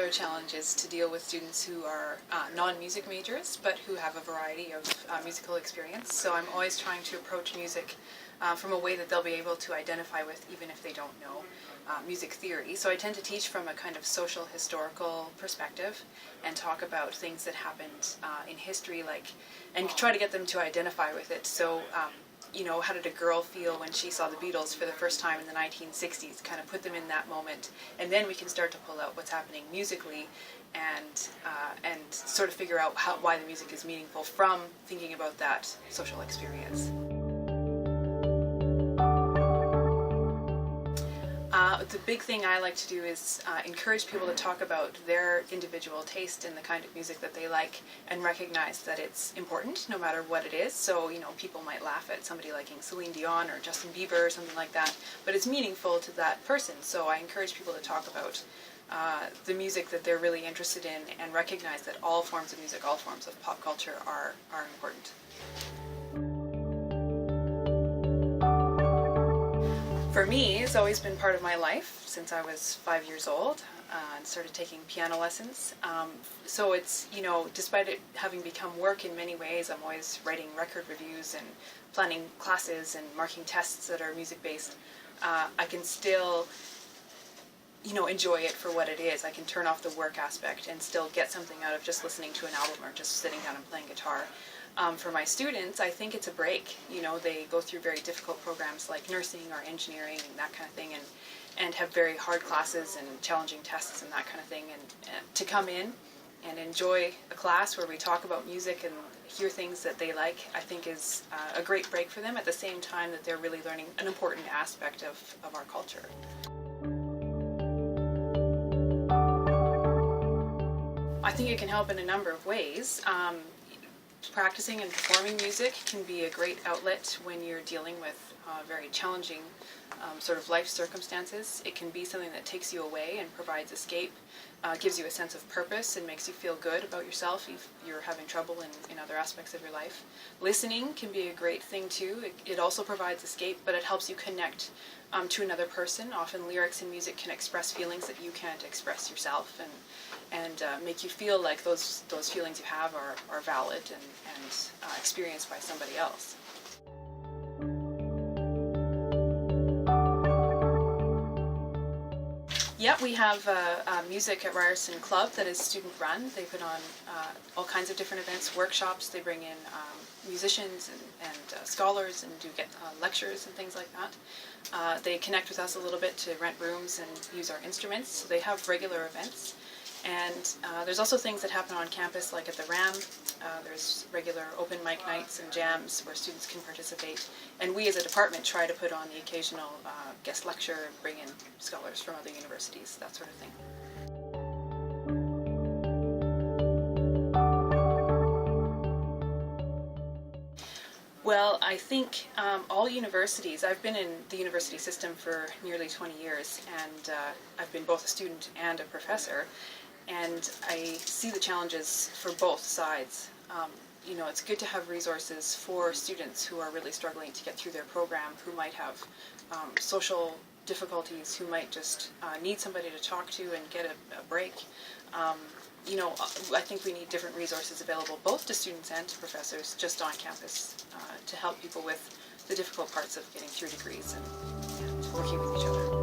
particular challenge is to deal with students who are non-music majors, but who have a variety of musical experience. So I'm always trying to approach music from a way that they'll be able to identify with, even if they don't know music theory. So I tend to teach from a kind of social historical perspective and talk about things that happened in history, and try to get them to identify with it. So you know, how did a girl feel when she saw the Beatles for the first time in the 1960s? Kind of put them in that moment, and then we can start to pull out what's happening musically, and sort of figure out why the music is meaningful from thinking about that social experience. The big thing I like to do is encourage people to talk about their individual taste in the kind of music that they like, and recognize that it's important no matter what it is. So, you know, people might laugh at somebody liking Celine Dion or Justin Bieber or something like that, but it's meaningful to that person. So I encourage people to talk about the music that they're really interested in, and recognize that all forms of music, all forms of pop culture are important. For me, it's always been part of my life since I was 5 years old and started taking piano lessons. So it's, you know, despite it having become work in many ways, I'm always writing record reviews and planning classes and marking tests that are music-based. I can still, you know, enjoy it for what it is. I can turn off the work aspect and still get something out of just listening to an album or just sitting down and playing guitar. For my students, I think it's a break. You know, they go through very difficult programs like nursing or engineering and that kind of thing, and have very hard classes and challenging tests and that kind of thing. And to come in and enjoy a class where we talk about music and hear things that they like, I think is a great break for them, at the same time that they're really learning an important aspect of our culture. I think it can help in a number of ways. Practicing and performing music can be a great outlet when you're dealing with very challenging sort of life circumstances. It can be something that takes you away and provides escape, gives you a sense of purpose and makes you feel good about yourself if you're having trouble in other aspects of your life. Listening can be a great thing too. It also provides escape, but it helps you connect to another person. Often lyrics in music can express feelings that you can't express yourself, and make you feel like those feelings you have are valid and experienced by somebody else. Yeah, we have music at Ryerson Club that is student-run. They put on all kinds of different events, workshops. They bring in musicians and scholars and do lectures and things like that. They connect with us a little bit to rent rooms and use our instruments. So they have regular events. And there's also things that happen on campus, like at the RAM. There's regular open mic nights and jams where students can participate. And we as a department try to put on the occasional guest lecture, bring in scholars from other universities, that sort of thing. Well, I think all universities, I've been in the university system for nearly 20 years, and I've been both a student and a professor, and I see the challenges for both sides. You know, it's good to have resources for students who are really struggling to get through their program, who might have social difficulties, who might just need somebody to talk to and get a break. You know, I think we need different resources available both to students and to professors just on campus to help people with the difficult parts of getting through degrees and working with each other.